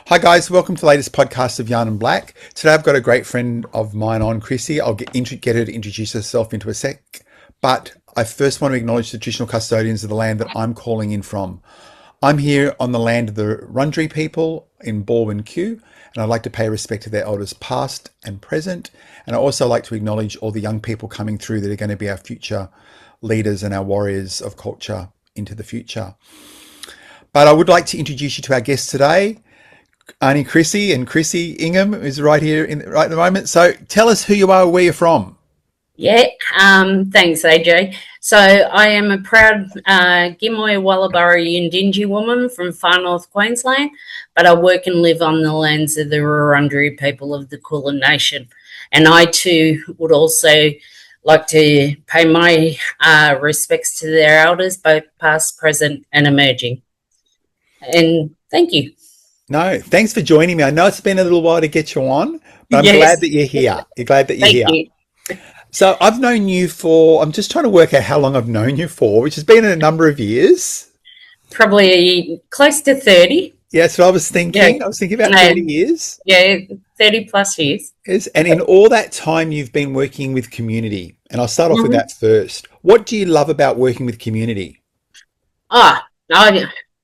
Hi guys, welcome to the latest podcast of YarninBlak. Today I've got a great friend of mine on, Chrissy. I'll get her to introduce herself into a sec, but I first want to acknowledge the traditional custodians of the land that I'm calling in from. I'm here on the land of the Wurundjeri people in Baldwin Q, and I'd like to pay respect to their elders past and present, and I also like to acknowledge all the young people coming through that are going to be our future leaders and our warriors of culture into the future. But I would like to introduce you to our guest today, Aunty Chrissy, and Chrissy Ingram is right here right at the moment. So tell us who you are, where you're from. Yeah, thanks, AJ. So I am a proud Gimuy Walubara Yidinji woman from far north Queensland, but I work and live on the lands of the Wurundjeri people of the Kulin Nation. And I too would also like to pay my respects to their elders, both past, present and emerging. And thank you. No, thanks for joining me. I know it's been a little while to get you on, but I'm glad that you're here. You're glad that you're here. You. So I've known you for, I'm just trying to work out how long I've known you for, which has been a number of years. Probably close to 30. Yeah, that's what I was thinking. Yeah. I was thinking about 30 years. Yeah, 30 plus years. Yes. And in all that time you've been working with community, and I'll start off with that first. What do you love about working with community? I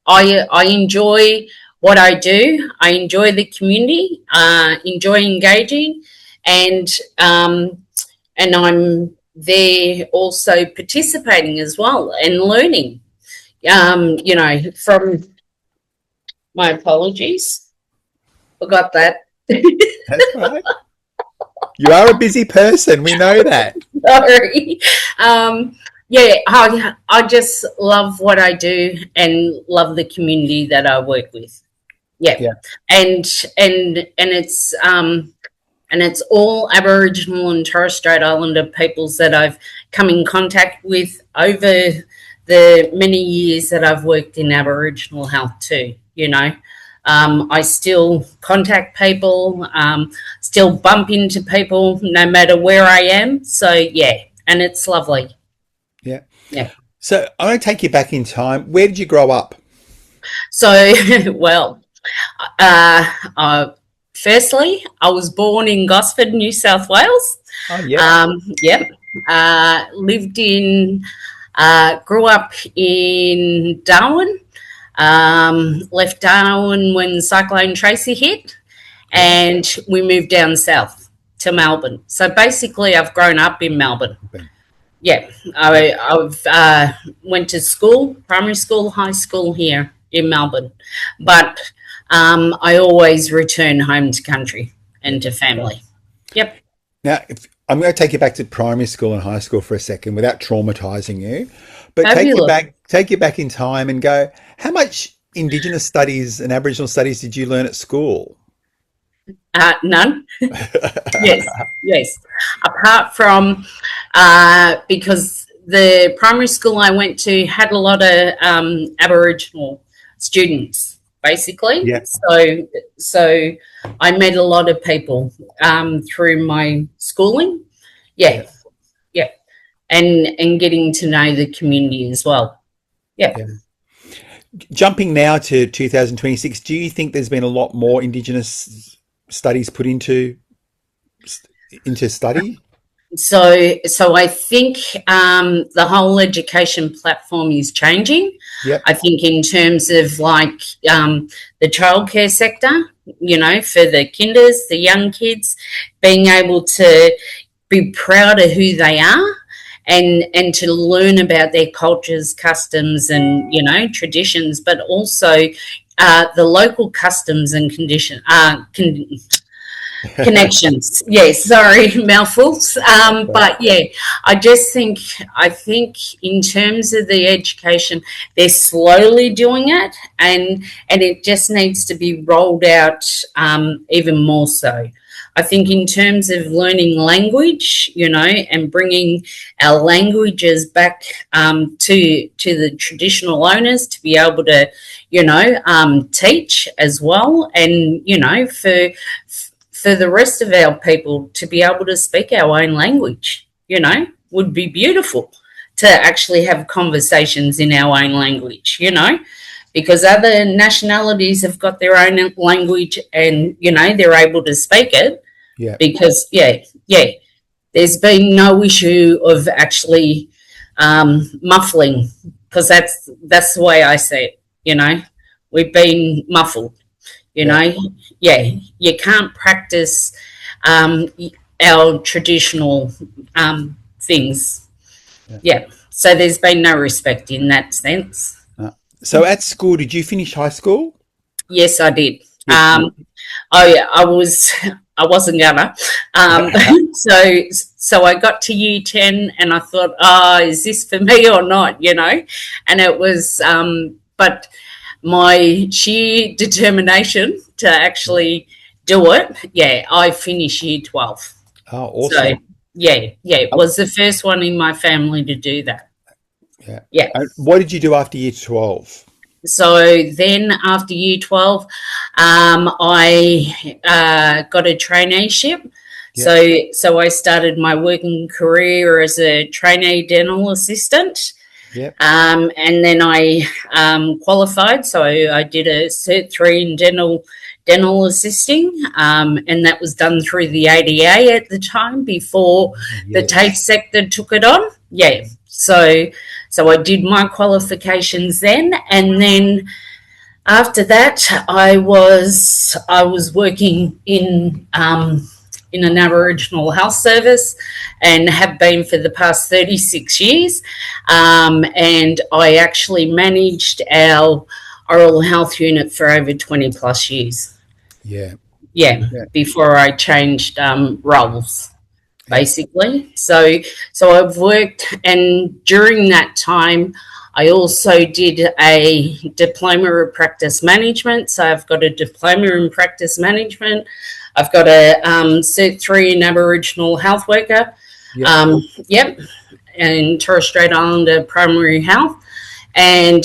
enjoy what I do. I enjoy the community, enjoy engaging, and I'm there also participating as well and learning. From my apologies, forgot that. That's right. You are a busy person. We know that. Sorry. I just love what I do and love the community that I work with. Yeah. And it's all Aboriginal and Torres Strait Islander peoples that I've come in contact with over the many years that I've worked in Aboriginal health too. I still contact people, still bump into people no matter where I am. So yeah, and it's lovely. Yeah. So I want to take you back in time. Where did you grow up? So, well, firstly, I was born in Gosford, New South Wales. Oh, yeah. Grew up in Darwin. Left Darwin when Cyclone Tracy hit, and we moved down south to Melbourne. So basically, I've grown up in Melbourne. Okay. Yeah, I've went to school, primary school, high school here in Melbourne, but I always return home to country and to family. Yep. Now, I'm going to take you back to primary school and high school for a second without traumatizing you, but take you back in time and go, how much Indigenous studies and Aboriginal studies did you learn at school? None. Yes. Apart from because the primary school I went to had a lot of Aboriginal students, basically. Yeah. So I met a lot of people through my schooling. Yeah. And getting to know the community as well. Yeah. Jumping now to 2026, do you think there's been a lot more Indigenous studies put into study? So I think the whole education platform is changing. Yep. I think in terms of like the childcare sector, for the kinders, the young kids, being able to be proud of who they are and to learn about their cultures, customs and, traditions, but also the local customs and connections. Yes, sorry, mouthfuls. But yeah, I think in terms of the education, they're slowly doing it, and it just needs to be rolled out even more so. I think in terms of learning language, and bringing our languages back to the traditional owners to be able to, teach as well, and for the rest of our people to be able to speak our own language, would be beautiful to actually have conversations in our own language, because other nationalities have got their own language and, they're able to speak it. Yeah. Because, there's been no issue of actually muffling, because that's the way I see it, We've been muffled, you can't practice our traditional things. Yeah. So there's been no respect in that sense. So at school, did you finish high school? Yes, I did. I wasn't gonna. So I got to year 10 and I thought, is this for me or not? And it was, but my sheer determination to actually do it. Yeah, I finished year 12. Oh, awesome. So it was the first one in my family to do that. Yeah. And what did you do after year 12? So then after year 12, I got a traineeship. Yep. So I started my working career as a trainee dental assistant. Yep. And then I qualified. So I did a Cert 3 in dental assisting, and that was done through the ADA at the time before the TAFE sector took it on. Yeah. So I did my qualifications then, and then after that, I was working in an Aboriginal Health Service, and have been for the past 36 years. And I actually managed our oral health unit for over 20 plus years. Yeah. Before I changed roles. Basically. So I've worked, and during that time I also did a diploma of practice management. So I've got a diploma in practice management. I've got a Cert 3 in Aboriginal health worker. And Torres Strait Islander primary health. And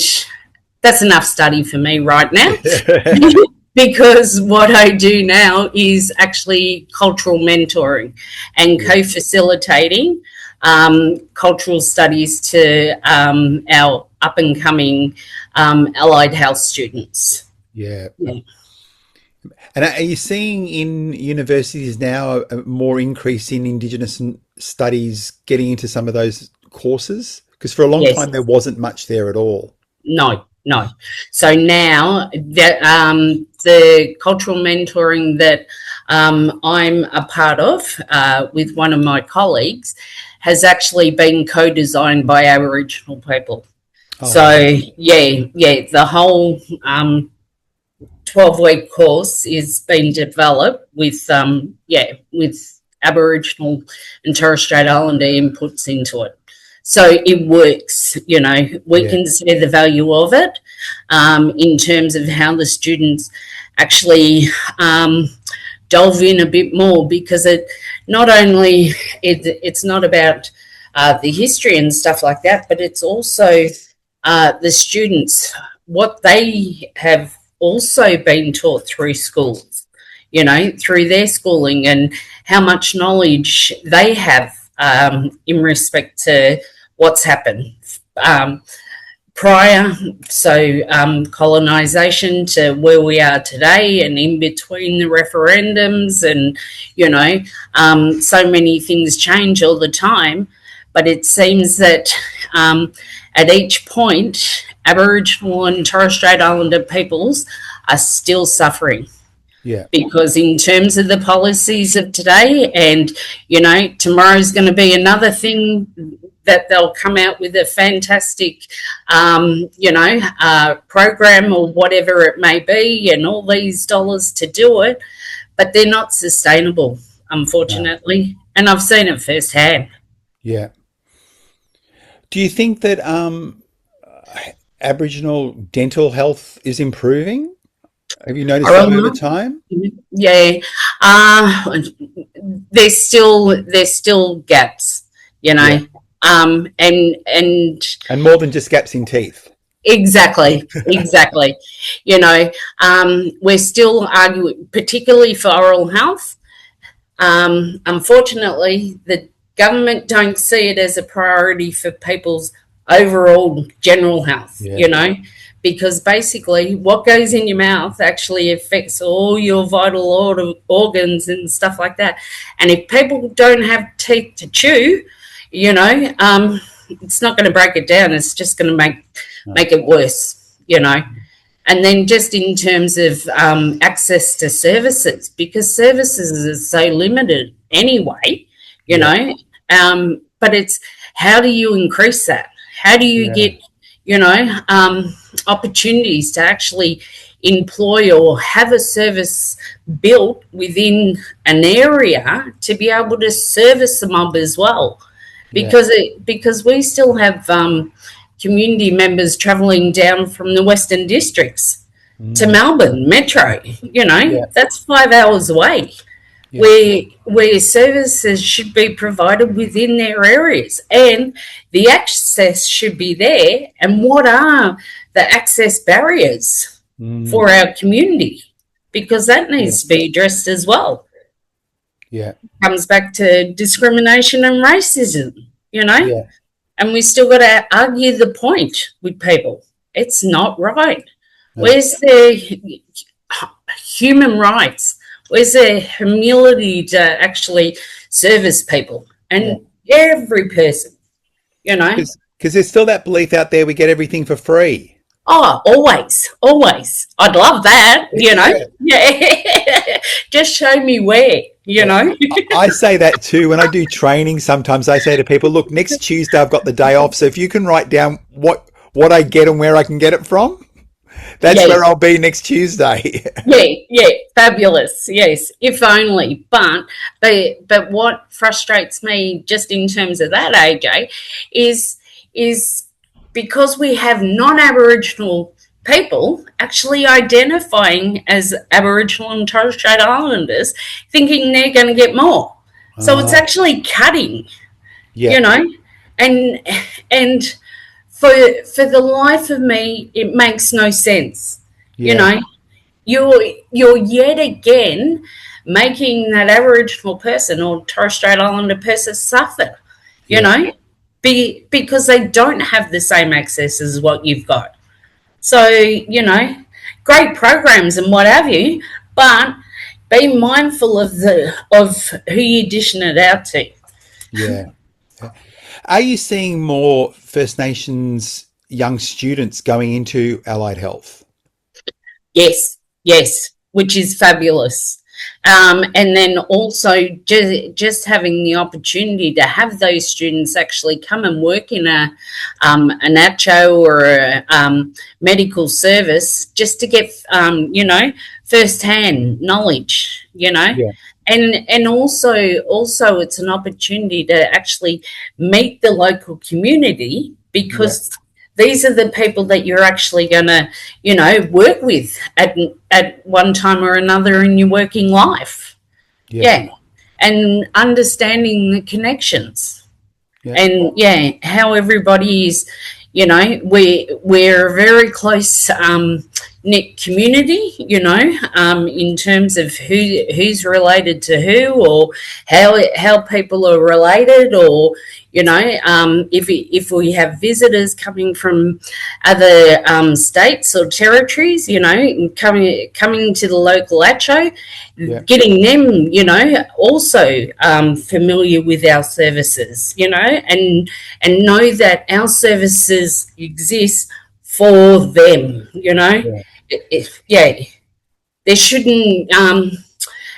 that's enough study for me right now. Because what I do now is actually cultural mentoring and co-facilitating cultural studies to our up-and-coming allied health students. Yeah. And are you seeing in universities now a more increase in Indigenous studies getting into some of those courses? Because for a long time there wasn't much there at all. No. So now that the cultural mentoring that I'm a part of with one of my colleagues has actually been co-designed by Aboriginal people. The whole 12-week course is being developed with Aboriginal and Torres Strait Islander inputs into it. So it works, we can see the value of it in terms of how the students actually delve in a bit more, because it's not about the history and stuff like that, but it's also the students, what they have also been taught through schools, through their schooling, and how much knowledge they have in respect to what's happened prior, so colonisation to where we are today, and in between the referendums, and so many things change all the time. But it seems that at each point, Aboriginal and Torres Strait Islander peoples are still suffering. Yeah. Because in terms of the policies of today, and tomorrow's going to be another thing that they'll come out with a fantastic program or whatever it may be, and all these dollars to do it, but they're not sustainable, unfortunately. No. And I've seen it firsthand. Yeah. Do you think that Aboriginal dental health is improving? Have you noticed that over time? Yeah. There's still gaps, Yeah. And more than just gaps in teeth. Exactly. We're still arguing, particularly for oral health. Unfortunately, the government don't see it as a priority for people's overall general health, because basically what goes in your mouth actually affects all your vital organs and stuff like that. And if people don't have teeth to chew, you know, it's not going to break it down. It's just going to make it worse, you know. And then just in terms of access to services, because services are so limited anyway, you know, but it's how do you increase that? How do you get, you know, opportunities to actually employ or have a service built within an area to be able to service the mob as well? Because we still have community members travelling down from the Western Districts to Melbourne Metro, you know, that's 5 hours away. Where services should be provided within their areas and the access should be there. And what are the access barriers for our community? Because that needs to be addressed as well. Comes back to discrimination and racism, you know, and we still got to argue the point with people. It's not right. Where's the human rights? Where's the humility to actually service people and every person, you know? Because there's still that belief out there we get everything for free. Oh, always. I'd love that, you know? Yeah. Just show me where, you know? I say that too. When I do training, sometimes I say to people, look, next Tuesday I've got the day off. So if you can write down what I get and where I can get it from, that's where I'll be next Tuesday. Fabulous. Yes, if only. But what frustrates me just in terms of that, AJ, is because we have non-Aboriginal people actually identifying as Aboriginal and Torres Strait Islanders, thinking they're going to get more. So it's actually cutting, you know, and for the life of me, it makes no sense. You know, you're yet again making that Aboriginal person or Torres Strait Islander person suffer, you know, because they don't have the same access as what you've got. So, you know, great programs and what have you, but be mindful of who you're dishing it out to. Are you seeing more First Nations young students going into allied health? Yes, which is fabulous. And then also just having the opportunity to have those students actually come and work in an ACHO or a medical service just to get, you know, first-hand knowledge, you know. And also it's an opportunity to actually meet the local community because these are the people that you're actually going to, you know, work with at one time or another in your working life. And understanding the connections. And how everybody is, you know, we're a very close knit community, you know, in terms of who's related to who or how people are related, or you know, if we have visitors coming from other states or territories, you know, coming to the local ACHO, getting them, you know, also familiar with our services, you know, and know that our services exist for them, you know. There shouldn't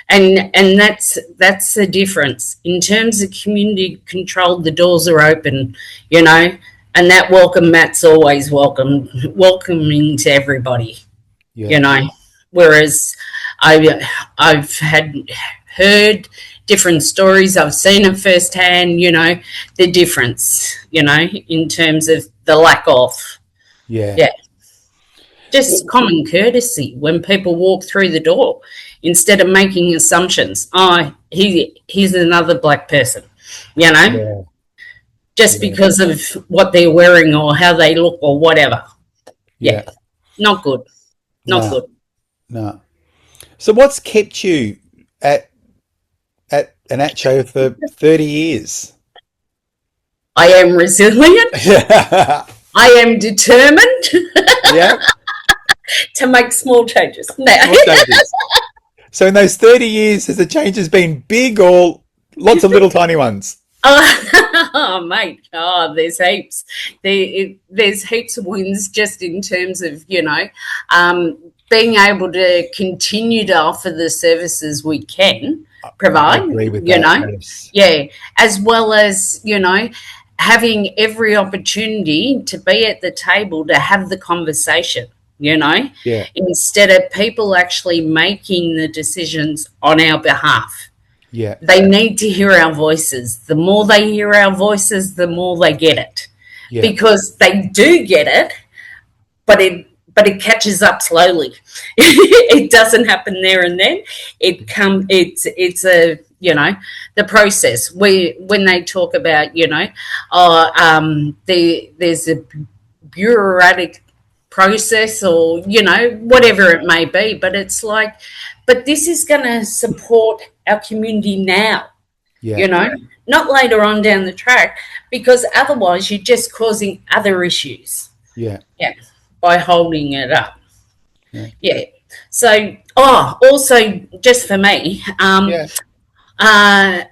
and that's the difference in terms of community control. The doors are open, you know, and that welcome mat's always welcoming to everybody, you know, whereas I've heard different stories, I've seen it firsthand, you know, the difference, you know, in terms of the lack of just common courtesy when people walk through the door, instead of making assumptions. Oh, he's another black person, you know, just because of what they're wearing or how they look or whatever. Not good. Not good. No. So what's kept you at an ACHO for 30 years? I am resilient. I am determined Yeah. to make small changes. No. Small changes. So in those 30 years, has the changes been big or lots of little tiny ones? Oh, mate. Oh, there's heaps. There's heaps of wins just in terms of, being able to continue to offer the services we can provide, I agree with that. Yes. yeah, as well as, having every opportunity to be at the table to have the conversation, Yeah. instead of people actually making the decisions on our behalf. Yeah. They need to hear our voices. The more they hear our voices, the more they get it. Yeah. Because they do get it, but it catches up slowly. It doesn't happen there and then. It's a the process. When they talk about there's a bureaucratic process or whatever it may be, but it's like, but this is going to support our community now. Yeah. Not later on down the track, because otherwise you're just causing other issues. Yeah. By holding it up. Yeah. So, also just for me, I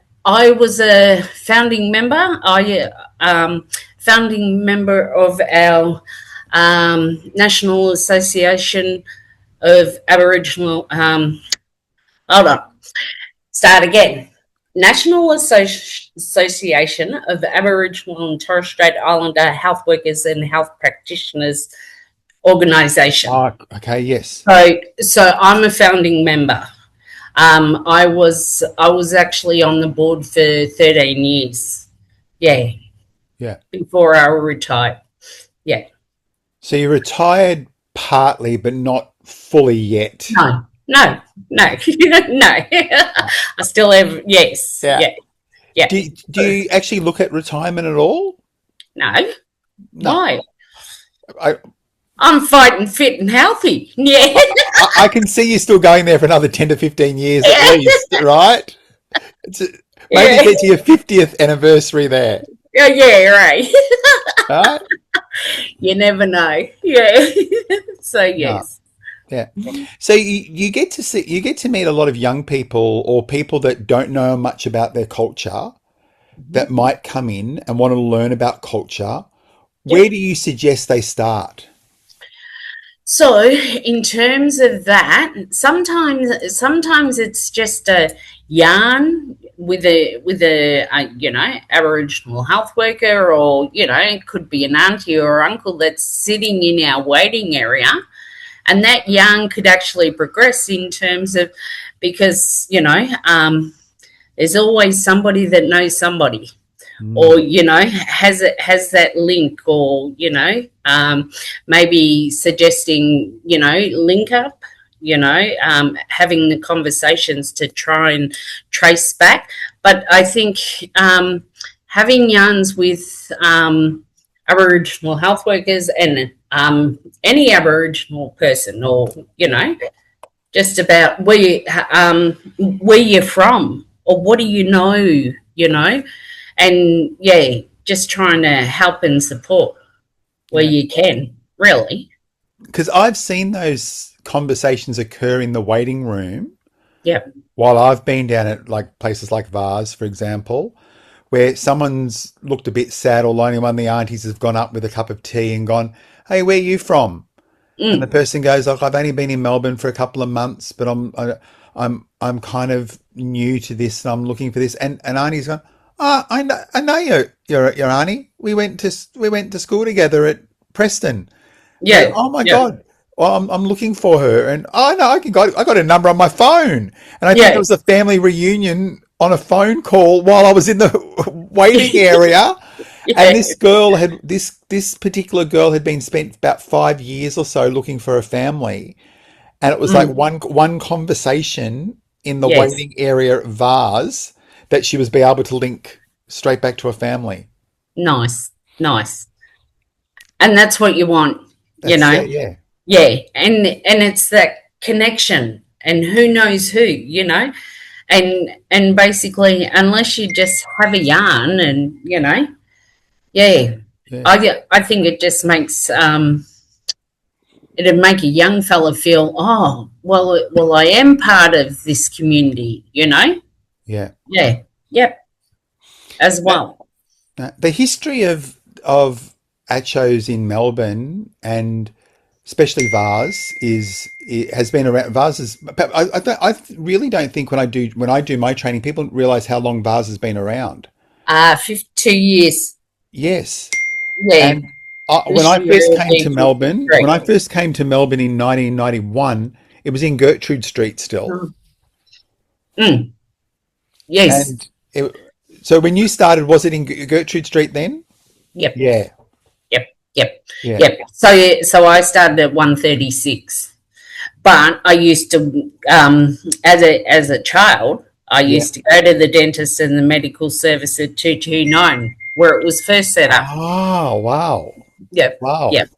was a founding member. Founding member of our National Association of Aboriginal. Hold on. Start again. National Association of Aboriginal and Torres Strait Islander Health Workers and Health Practitioners organisation. Oh, okay. Yes. So I'm a founding member. I was actually on the board for 13 years. Yeah. Before I retired. Yeah. So you retired partly, but not fully yet. No. No. No. I still have. Yes. Yeah. Do you actually look at retirement at all? No. Why? I, I'm fighting fit and healthy. Yeah. I can see you still going there for another 10 to 15 years at least, right? Maybe get to your 50th anniversary there. Yeah, right. Right? You never know. Yeah. So, yes. Yeah. So you get to meet a lot of young people or people that don't know much about their culture that might come in and want to learn about culture. Where do you suggest they start? So in terms of that, sometimes it's just a yarn with a Aboriginal health worker, or it could be an auntie or uncle that's sitting in our waiting area, and that yarn could actually progress in terms of, because there's always somebody that knows somebody. Or has that link, or maybe suggesting link up, having the conversations to try and trace back. But I think having yarns with Aboriginal health workers and any Aboriginal person, or just about where you're from, or what do you know, and just trying to help and support where you can, really. Because I've seen those conversations occur in the waiting room. Yeah. While I've been down at like places like VAHS, for example, where someone's looked a bit sad or lonely. One of the aunties has gone up with a cup of tea and gone, "Hey, where are you from?" And the person goes, "Look, I've only been in Melbourne for a couple of months, but I'm kind of new to this and I'm looking for this." And auntie's gone, "Oh, I know you're Auntie. We went to school together at Preston." Yeah. And, oh my God. Well, I'm looking for her, and no, I got a number on my phone, and I think it was a family reunion on a phone call while I was in the waiting area. And this particular girl had been spent about 5 years or so looking for a family, and it was like one conversation in the waiting area at VAHS that she was be able to link straight back to a family. Nice. And that's what you want, Yeah. And it's that connection, and who knows who, and basically, unless you just have a yarn and, I think it just makes it'd make a young fella feel, oh, well, I am part of this community, you know. Yeah. Yep, as well. The history of achos in Melbourne, and especially VAHS, has been around. VAHS is. I really don't think when I do my training, people realise how long VAHS has been around. 52 years. Yes. Yeah. And when I first came to Melbourne, in 1991, it was in Gertrude Street still. Yes. And so when you started, was it in Gertrude Street then? Yep. Yeah. Yep. So I started at 136, but I used to, as a child, I used to go to the dentist and the medical service at 229, where it was first set up. Oh, wow. Yep. Wow. Yep.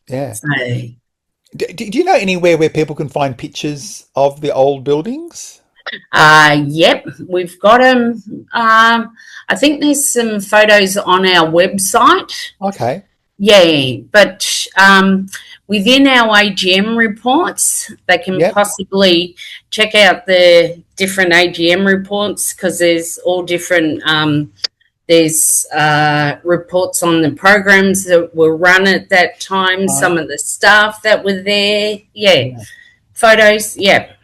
Yeah. So, do you know anywhere where people can find pictures of the old buildings? yep, we've got them. I think there's some photos on our website. Okay. Yeah, but within our AGM reports, they can possibly check out the different AGM reports, because there's all different. There's reports on the programs that were run at that time, some of the staff that were there. Photos. Yep.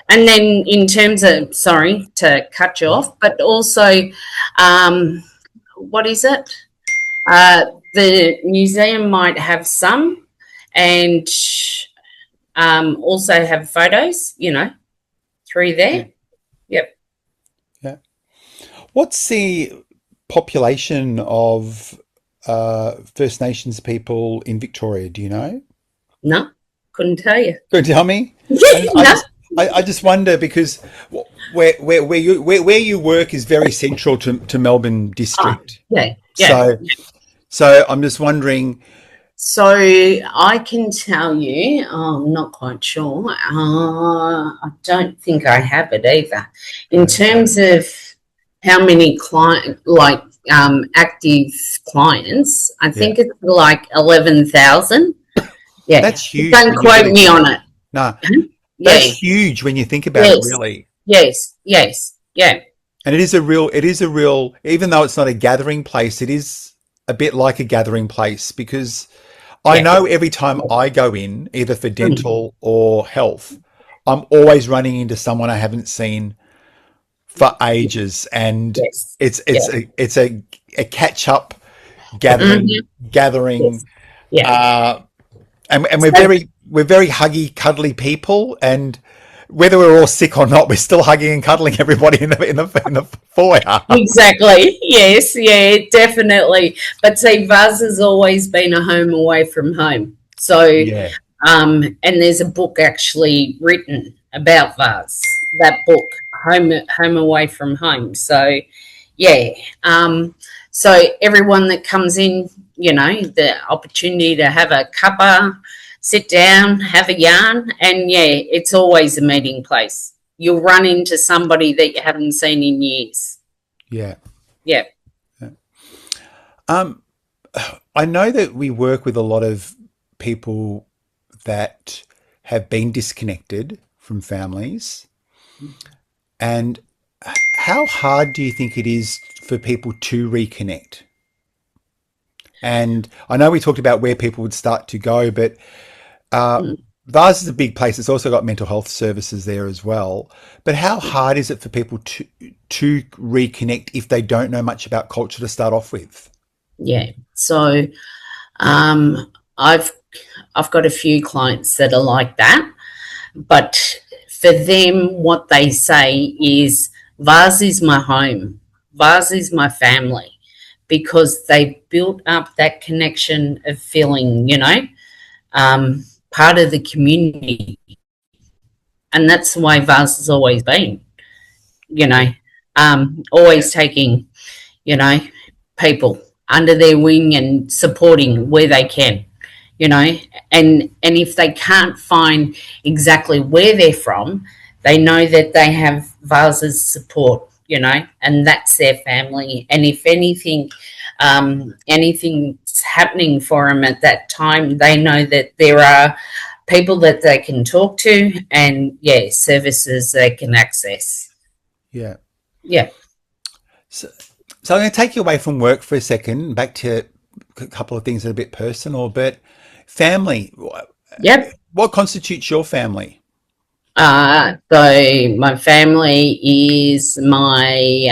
And then in terms of, sorry to cut you off, but also, what is it? The museum might have some, and also have photos, through there. Yep. Yeah. What's the population of First Nations people in Victoria? Do you know? No, couldn't tell you. Could you tell me? I just wonder, because where you work is very central to Melbourne district. So I'm just wondering. So I can tell you, I'm not quite sure. I don't think I have it either. In terms of how many active clients, I think it's like 11,000. Yeah, that's huge. Don't quote me on it. No. That's huge when you think about it, really. Yes. And it is a real, even though it's not a gathering place, it is a bit like a gathering place, because I know every time I go in, either for dental or health, I'm always running into someone I haven't seen for ages, and it's a catch up gathering, and we're very huggy, cuddly people, and whether we're all sick or not, we're still hugging and cuddling everybody in the foyer. Exactly. Yes. Yeah. Definitely. But see, VAHS has always been a home away from home. So, and there's a book actually written about VAHS. That book, Home Away from Home. So, so everyone that comes in, the opportunity to have a cuppa, sit down, have a yarn, and it's always a meeting place. You'll run into somebody that you haven't seen in years. Yeah. I know that we work with a lot of people that have been disconnected from families. And how hard do you think it is for people to reconnect? And I know we talked about where people would start to go, but VAHS is a big place. It's also got mental health services there as well. But how hard is it for people to reconnect if they don't know much about culture to start off with? Yeah. So I've got a few clients that are like that, but for them, what they say is, VAHS is my home. VAHS is my family, because they built up that connection of feeling, part of the community. And that's the way VAHS has always been, always taking, people under their wing and supporting where they can, and if they can't find exactly where they're from, they know that they have VAHS's support and that's their family. And if anything's happening for them at that time, they know that there are people that they can talk to and, services they can access. Yeah. Yeah. So I'm going to take you away from work for a second, back to a couple of things that are a bit personal, but family. Yep. What constitutes your family? So my family is my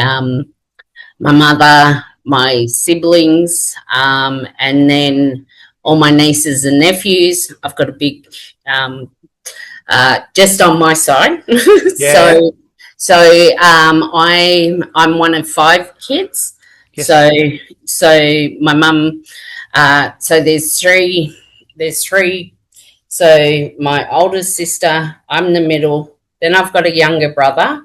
mother, my siblings, and then all my nieces and nephews. I've got a big, just on my side. Yeah. So I'm one of 5 kids. Yes. So my mum. So there's three. So my oldest sister, I'm the middle. Then I've got a younger brother,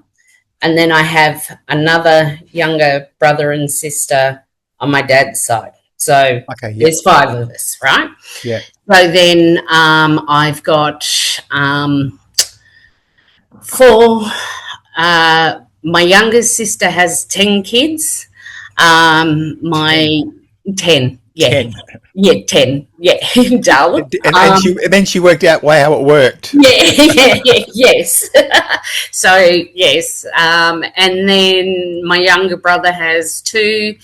and then I have another younger brother and sister on my dad's side. So there's 5 of us, right? Yeah. So then I've got 4. My youngest sister has 10 kids. My 10. Yeah. 10. Yeah, 10. Yeah, darling. And then she worked out how it worked. Yes. So, yes. And then my younger brother has 2.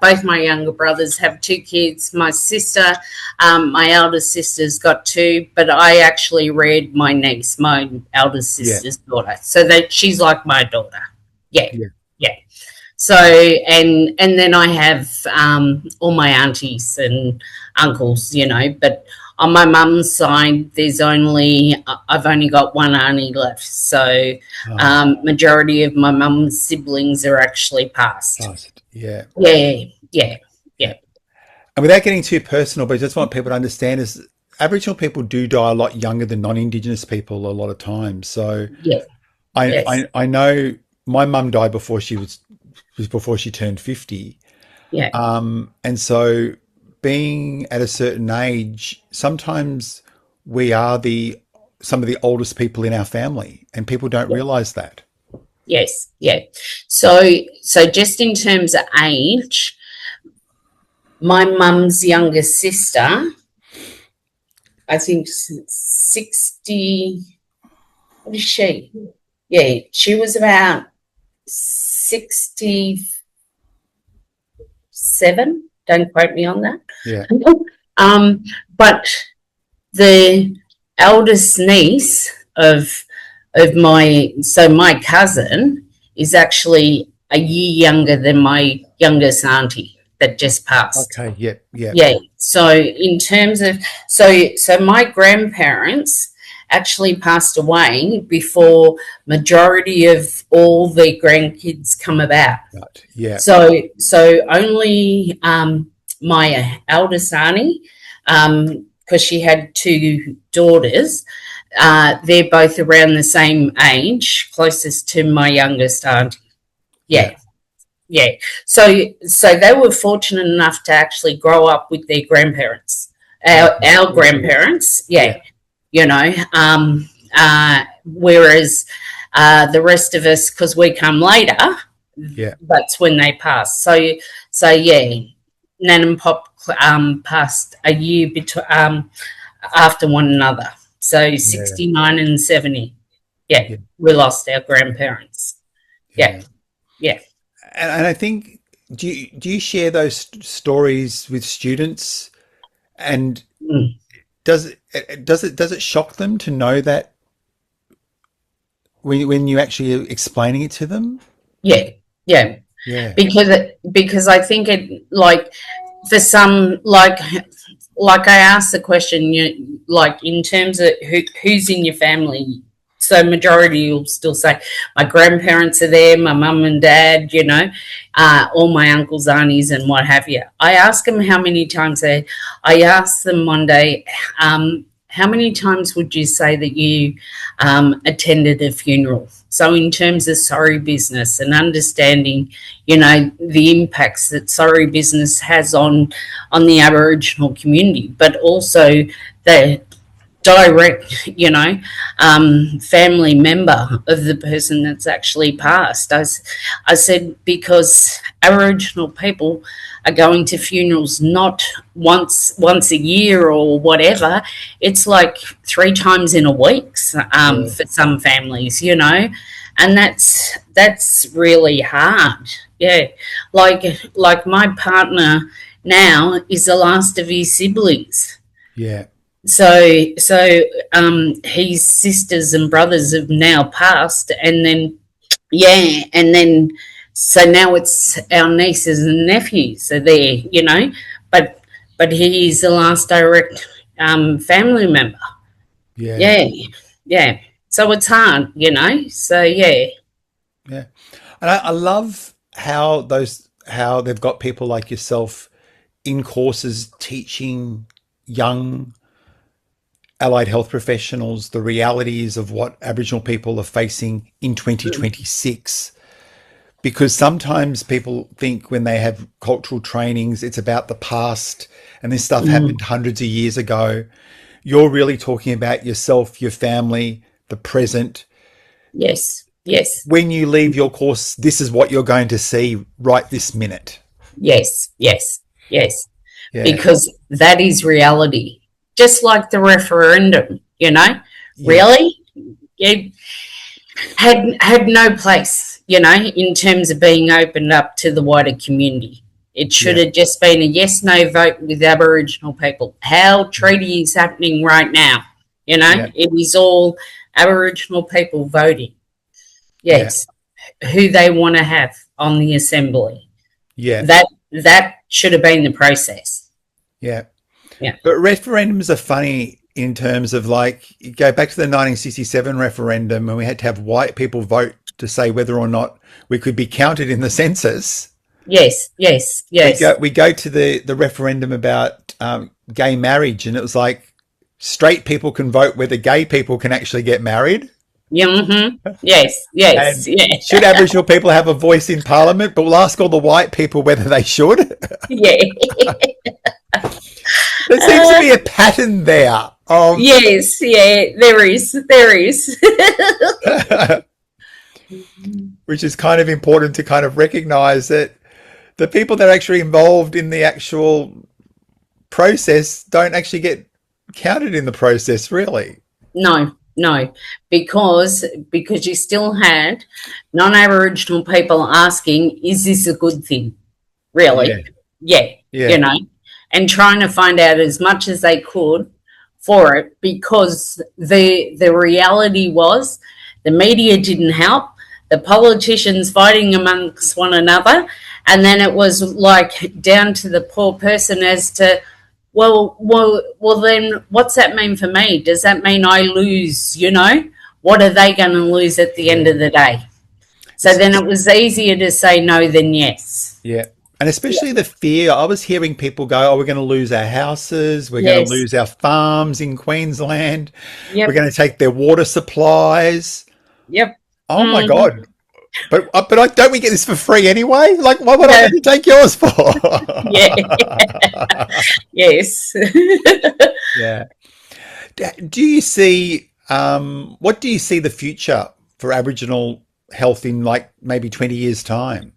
Both my younger brothers have 2 kids. My sister, my eldest sister's got 2, but I actually reared my niece, my eldest sister's daughter. So that she's like my daughter. Yeah. So, and then I have all my aunties and uncles, but on my mum's side, I've only got one auntie left. So majority of my mum's siblings are actually passed. Yeah. Yeah. And without getting too personal, but I just want people to understand is Aboriginal people do die a lot younger than non-Indigenous people a lot of times. So I know my mum died before she turned 50. Yeah. And so being at a certain age, sometimes we are some of the oldest people in our family, and people don't realize that. Yes. Yeah. So just in terms of age, my mum's younger sister, I think 60, what is she? Yeah, she was about 67. Don't quote me on that. Yeah. But the eldest niece of my cousin is actually a year younger than my youngest auntie that just passed. Okay. Yeah. Yeah. So in terms of so my grandparents actually passed away before majority of all the grandkids come about. Right. Yeah. So only my eldest auntie, because she had 2 daughters, they're both around the same age, closest to my youngest auntie. Yeah. So they were fortunate enough to actually grow up with their grandparents, our grandparents. Yeah. Whereas the rest of us, because we come later, that's when they pass. So Nan and Pop passed a year after one another. So 69 and 70. Yeah, we lost our grandparents. Yeah. And I think, do you share those stories with students? And does it shock them to know that when you actually are explaining it to them? Yeah. Because I think it, like, for some, like I asked the question, like, in terms of who's in your family. So majority will still say my grandparents are there, my mum and dad, all my uncles, aunties, and what have you. I ask them how many times I asked them one day, how many times would you say that you attended a funeral? So in terms of sorry business and understanding, the impacts that sorry business has on the Aboriginal community, but also the direct, family member of the person that's actually passed. I said, because Aboriginal people are going to funerals not once a year or whatever. It's like 3 times in a week for some families, and that's really hard. Yeah, like my partner now is the last of his siblings. Yeah. So his sisters and brothers have now passed, and then so now it's our nieces and nephews are there, but he is the last direct family member. Yeah. So it's hard, So yeah. And I love how they've got people like yourself in courses teaching young allied health professionals the realities of what Aboriginal people are facing in 2026. Because sometimes people think when they have cultural trainings, it's about the past and this stuff happened hundreds of years ago. You're really talking about yourself, your family, the present. Yes. When you leave your course, this is what you're going to see right this minute. Yes. Yeah. Because that is reality. Just like the referendum, really, it had no place, in terms of being opened up to the wider community. It should have just been a yes/no vote with Aboriginal people. How treaty is happening right now, it is all Aboriginal people voting. Yes, who they want to have on the assembly. Yeah, that should have been the process. Yeah. But referendums are funny in terms of, like, you go back to the 1967 referendum and we had to have white people vote to say whether or not we could be counted in the census. Yes. We go to the referendum about gay marriage, and it was like straight people can vote whether gay people can actually get married. Yes. Should Aboriginal people have a voice in Parliament? But we'll ask all the white people whether they should. Yeah. There seems to be a pattern there. Yes, there is. Which is kind of important to kind of recognise that the people that are actually involved in the actual process don't actually get counted in the process, really. No, because you still had non-Aboriginal people asking, is this a good thing? Really? Yeah. And trying to find out as much as they could for it, because the reality was the media didn't help, the politicians fighting amongst one another, and then it was like down to the poor person as to, well, then what's that mean for me? Does that mean I lose, What are they going to lose at the end of the day? So then it was easier to say no than yes. Yeah. And especially the fear. I was hearing people go, we're going to lose our houses. We're going to lose our farms in Queensland. We're going to take their water supplies. Oh, my God. But don't we get this for free anyway? Like, what would I have to take yours for? Yes. Do you see, what do you see the future for Aboriginal health in, like, maybe 20 years' time?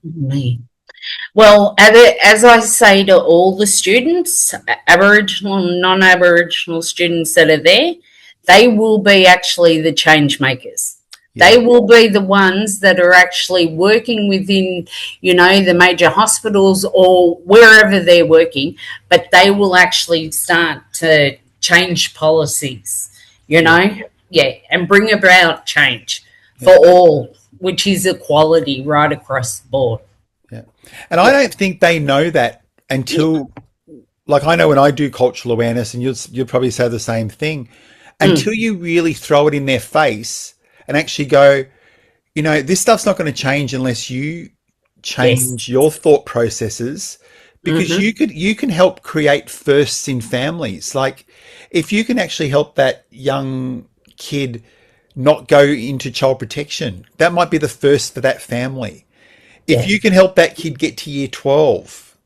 Well, as I say to all the students, Aboriginal and non-Aboriginal students that are there, they will be actually the change makers. They will be the ones that are actually working within, the major hospitals or wherever they're working, but they will actually start to change policies, and bring about change for all, which is equality right across the board. And I don't think they know that until, like, I know when I do cultural awareness, and you'll probably say the same thing, until you really throw it in their face and actually go, this stuff's not going to change unless you change your thought processes, because you can help create firsts in families. Like, if you can actually help that young kid not go into child protection, that might be the first for that family. If you can help that kid get to year 12,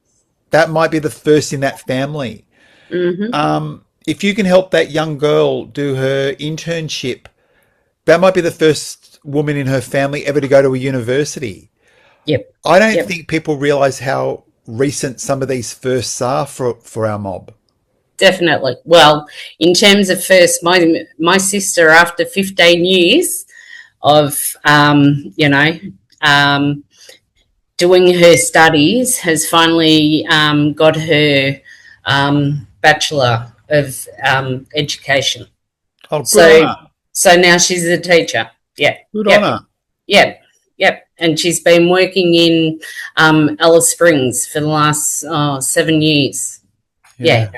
that might be the first in that family. if you can help that young girl do her internship, that might be the first woman in her family ever to go to a university. Yep. I don't think people realise how recent some of these firsts are for our mob. Definitely. Well, in terms of first, my sister, after 15 years of, doing her studies, has finally got her Bachelor of Education. Oh, good on her. So now she's a teacher. Yeah. Good on her. Yep. And she's been working in Alice Springs for the last 7 years. Yeah.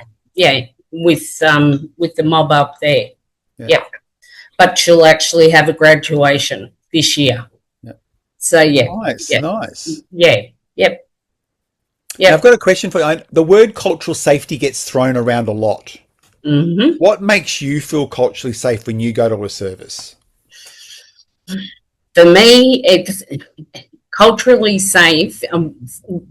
With the mob up there. Yeah. Yep. But she'll actually have a graduation this year. Yep. So Nice. Yeah. Yep. Now, I've got a question for you. The word cultural safety gets thrown around a lot. Mm-hmm. What makes you feel culturally safe when you go to a service? For me, it's culturally safe.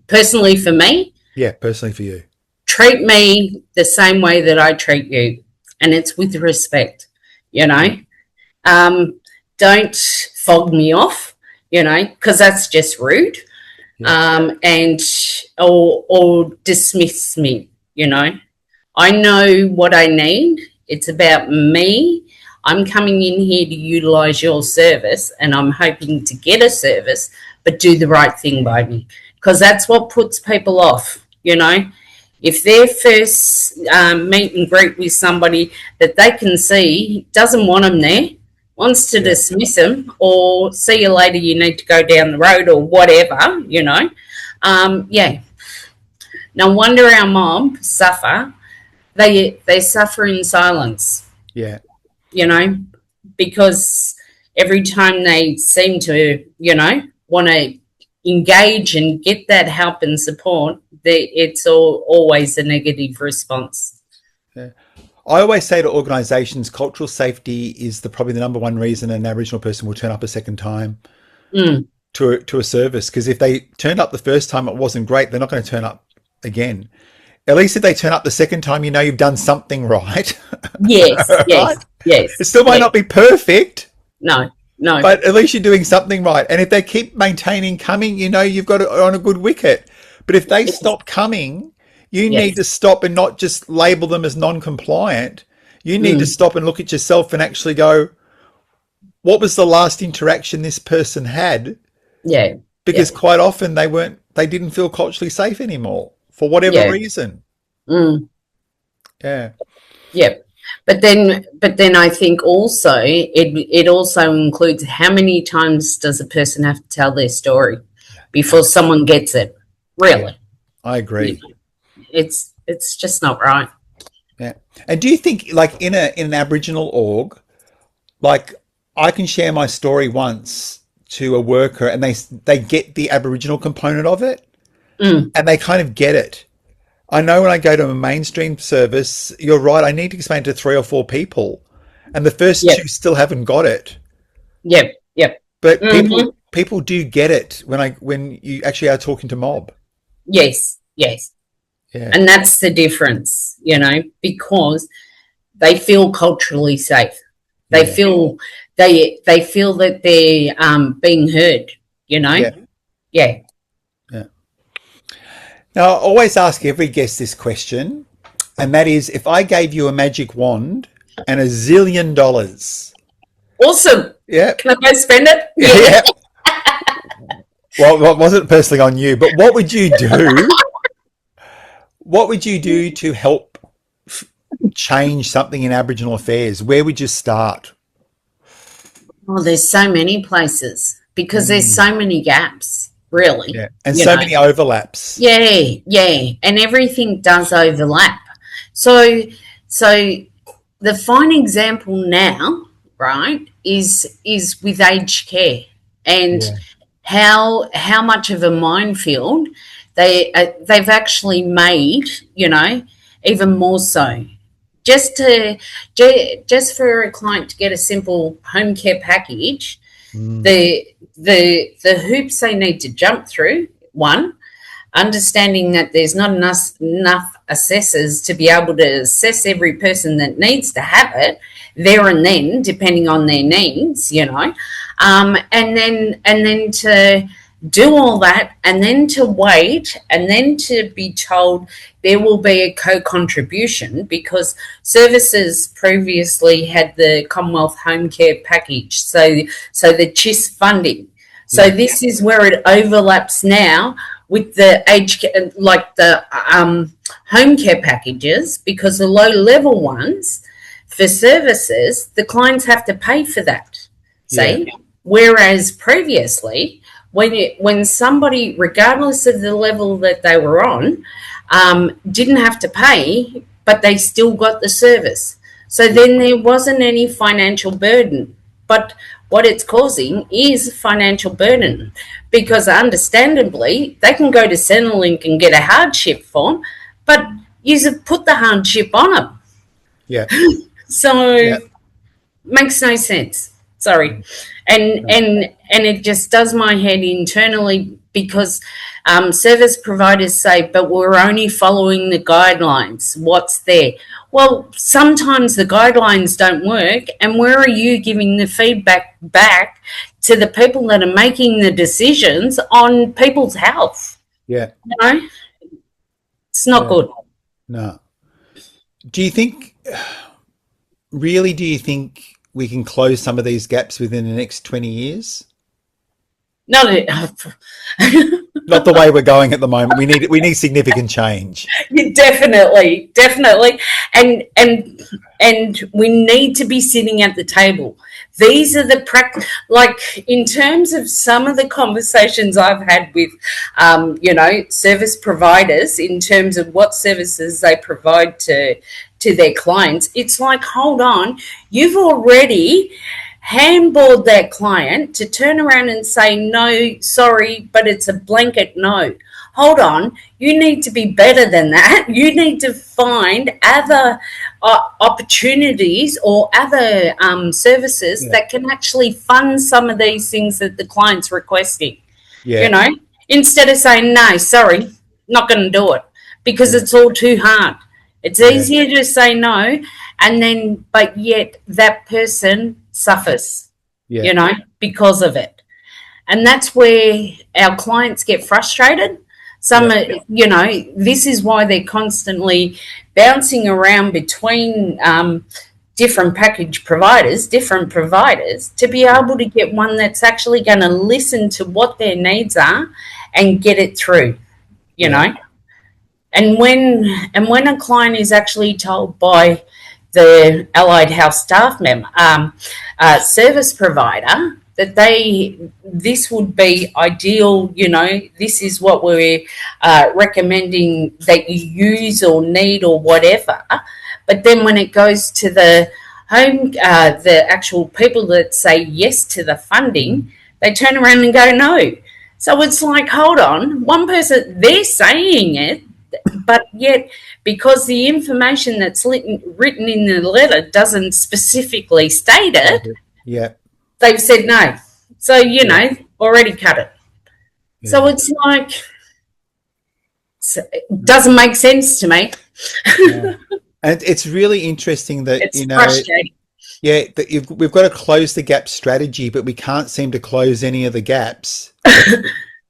Personally, for me. Yeah, personally for you. Treat me the same way that I treat you, and it's with respect. Don't fog me off. Because that's just rude. Yeah. And or dismiss me. I know what I need. It's about me. I'm coming in here to utilise your service, and I'm hoping to get a service, but do the right thing by me, because that's what puts people off. If their first meet and greet with somebody that they can see doesn't want them there, wants to dismiss them, or see you later, you need to go down the road, or whatever, No wonder our mob suffer. They suffer in silence. Yeah. Because every time they seem to, want to engage and get that help and support, it's always a negative response. Yeah. I always say to organisations, cultural safety is probably the number one reason an Aboriginal person will turn up a second time to a service. Because if they turned up the first time, it wasn't great, they're not going to turn up again. At least if they turn up the second time, you've done something right. Yes, right? Yes. It still might not be perfect. No. But at least you're doing something right. And if they keep maintaining coming, you've got it on a good wicket. But if they stop coming, you need to stop and not just label them as non-compliant. You need to stop and look at yourself and actually go, what was the last interaction this person had? Yeah. Because quite often they didn't feel culturally safe anymore for whatever reason. Yeah. Yep. But then I think also it also includes how many times does a person have to tell their story before someone gets it? Really. I agree. It's just not right. Yeah. And do you think, like, in an Aboriginal org, like, I can share my story once to a worker and they get the Aboriginal component of it and they kind of get it. I know when I go to a mainstream service, you're right, I need to explain to 3 or 4 people, and the first 2 still haven't got it. Yep. But people do get it when you actually are talking to mob. Yes. Yeah. And that's the difference, because they feel culturally safe. They feel they feel that they're being heard, Yeah. Now, I always ask every guest this question, and that is, if I gave you a magic wand and $1 zillion. Awesome. Yeah. Can I go spend it? Yeah. Well, it wasn't personally on you, but what would you do? What would you do to help change something in Aboriginal affairs? Where would you start? Oh, there's so many places because there's so many gaps, really. Yeah, and so many overlaps. Yeah, and everything does overlap. So the fine example now, right, is with aged care and how much of a minefield they've actually made, even more so. Just for a client to get a simple home care package, the hoops they need to jump through, one, understanding that there's not enough assessors to be able to assess every person that needs to have it there and then, depending on their needs, and then to do all that, and then to wait, and then to be told there will be a co-contribution, because services previously had the Commonwealth Home Care Package, so the CHIS funding. So this is where it overlaps now with the home care packages, because the low-level ones for services, the clients have to pay for that. See, whereas previously, when somebody, regardless of the level that they were on, didn't have to pay, but they still got the service. So then there wasn't any financial burden. But what it's causing is financial burden, because understandably, they can go to Centrelink and get a hardship form, but you've put the hardship on them. Yeah. So makes no sense. Sorry. And it just does my head internally, because service providers say, but we're only following the guidelines. What's there? Well, sometimes the guidelines don't work, and where are you giving the feedback back to the people that are making the decisions on people's health? Yeah. It's not good. No. Do you think we can close some of these gaps within the next 20 years? No. Not the way we're going at the moment. We need significant change. Definitely. And we need to be sitting at the table. These are the in terms of some of the conversations I've had with, service providers, in terms of what services they provide to their clients, it's like, hold on, you've already handballed that client to turn around and say, no, sorry, but it's a blanket no. Hold on, you need to be better than that. You need to find other opportunities or other services that can actually fund some of these things that the client's requesting. Yeah. Instead of saying, no, sorry, not going to do it, because it's all too hard. It's easier to say no, but yet that person suffers, because of it. And that's where our clients get frustrated. This is why they're constantly bouncing around between different package providers, different providers, to be able to get one that's actually going to listen to what their needs are and get it through, know. And when a client is actually told by the allied health staff member, service provider, that this would be ideal, this is what we're recommending that you use or need or whatever. But then when it goes to the home, the actual people that say yes to the funding, they turn around and go no. So it's like, hold on, one person, they're saying it, but yet because the information that's written in the letter doesn't specifically state it, they've said no. So, already cut it. Yeah. So it's like, it doesn't make sense to me. And it's really interesting that, it's frustrating. That we've got to close the gap strategy, but we can't seem to close any of the gaps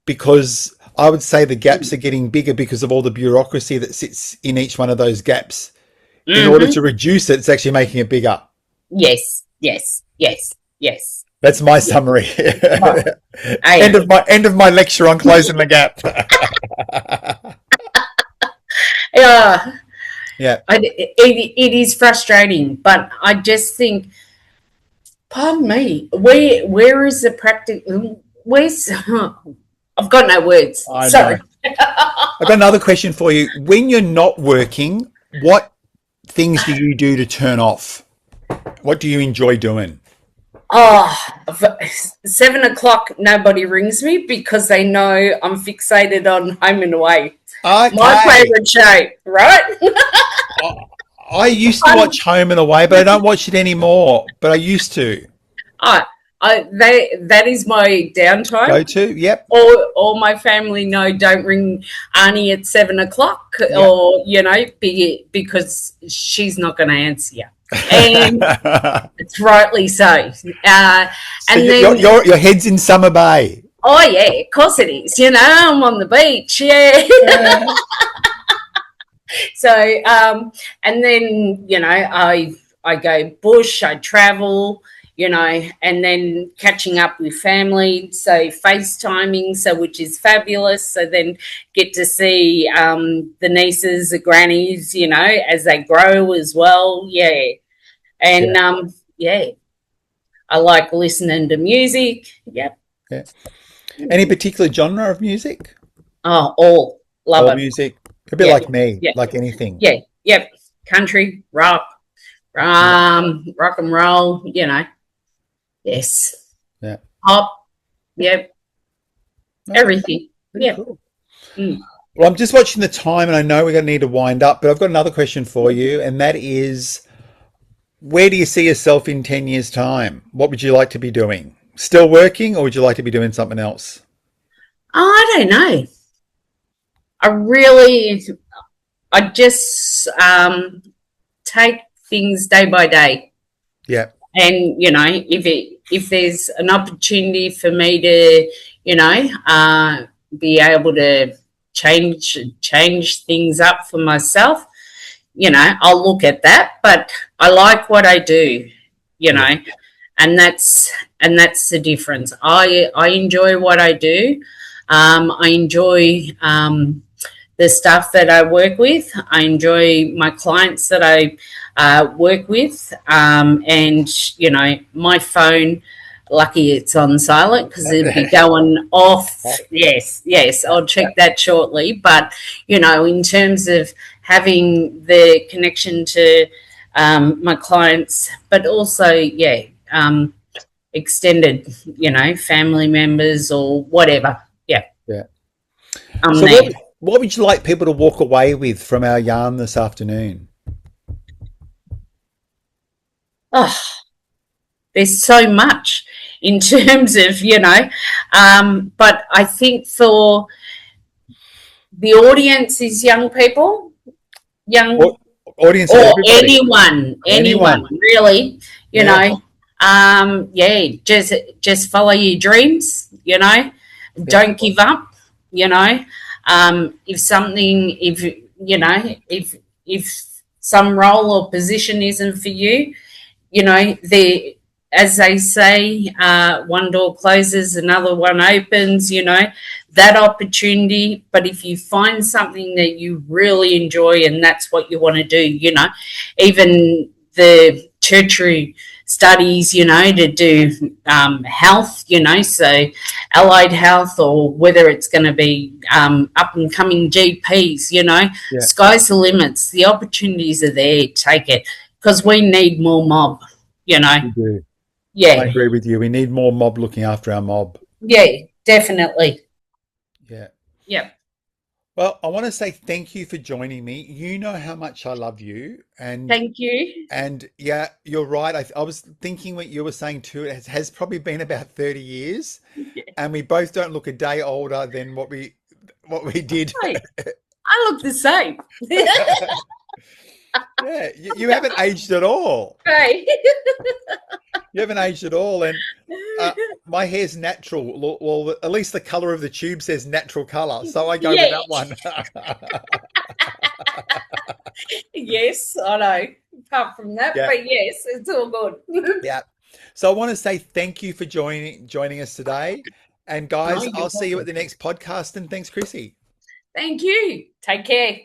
because I would say the gaps are getting bigger because of all the bureaucracy that sits in each one of those gaps. In order to reduce it, it's actually making it bigger. Yes. That's my summary. End of my lecture on closing the gap. It is frustrating, but I just think, pardon me, where is the practical? I've got no words. Sorry. I've got another question for you. When you're not working, what things do you do to turn off? What do you enjoy doing? 7 o'clock, nobody rings me because they know I'm fixated on Home and Away. Okay. My favourite show, right? I used to watch Home and Away, but I don't watch it anymore. But I used to. That is my downtime. Go to, yep. Or all my family know don't ring Auntie at 7 o'clock, or because she's not going to answer you, and it's rightly so. So And then your head's in Summer Bay. oh yeah, of course it is. I'm on the beach. Yeah. So and then I go bush. I travel. And then catching up with family, so FaceTiming, which is fabulous. So then get to see the nieces, the grannies, as they grow as well. Yeah. And I like listening to music. Yep. Yeah. Any particular genre of music? Oh, all. Love it. Music. A bit like me, like anything. Yeah. Yep. Country, rock, rock and roll, Yes. Yeah. Pop. Yep. Okay. Everything. Yeah. Cool. Well, I'm just watching the time, and I know we're going to need to wind up, but I've got another question for you, and that is, where do you see yourself in 10 years' time? What would you like to be doing? Still working, or would you like to be doing something else? I don't know. I just take things day by day. Yeah. And, if there's an opportunity for me to, be able to change things up for myself, I'll look at that. But I like what I do, and that's the difference. I enjoy what I do. I enjoy the staff that I work with. I enjoy my clients that I work with. And, my phone, lucky it's on silent because it'd be going off. Yes, I'll check that shortly. But, in terms of having the connection to my clients, but also, extended, family members or whatever. Yeah. Yeah. So what would you like people to walk away with from our yarn this afternoon? Oh, there's so much in terms of, but I think for the audience is young people, audience, or anyone really, just follow your dreams, don't give up, if some role or position isn't for you, as they say, one door closes, another one opens, that opportunity. But if you find something that you really enjoy and that's what you want to do, even the tertiary studies, to do health, so allied health, or whether it's going to be up and coming GPs, sky's the limits. The opportunities are there. Take it, because we need more mob, We do. Yeah. I agree with you. We need more mob looking after our mob. Yeah, definitely. Yeah. Yeah. Well, I want to say thank you for joining me. You know how much I love you. And thank you. And yeah, you're right. I was thinking what you were saying too. It has probably been about 30 years. Yeah. And we both don't look a day older than what we did. Hey, I look the same. Yeah, you haven't aged at all. Right. You haven't aged at all. And my hair's natural. Well, at least the colour of the tube says natural colour. So I go with that one. Yes, I know. Apart from that, but yes, it's all good. Yeah. So I want to say thank you for joining us today. And guys, I'll see you at the next podcast. And thanks, Chrissy. Thank you. Take care.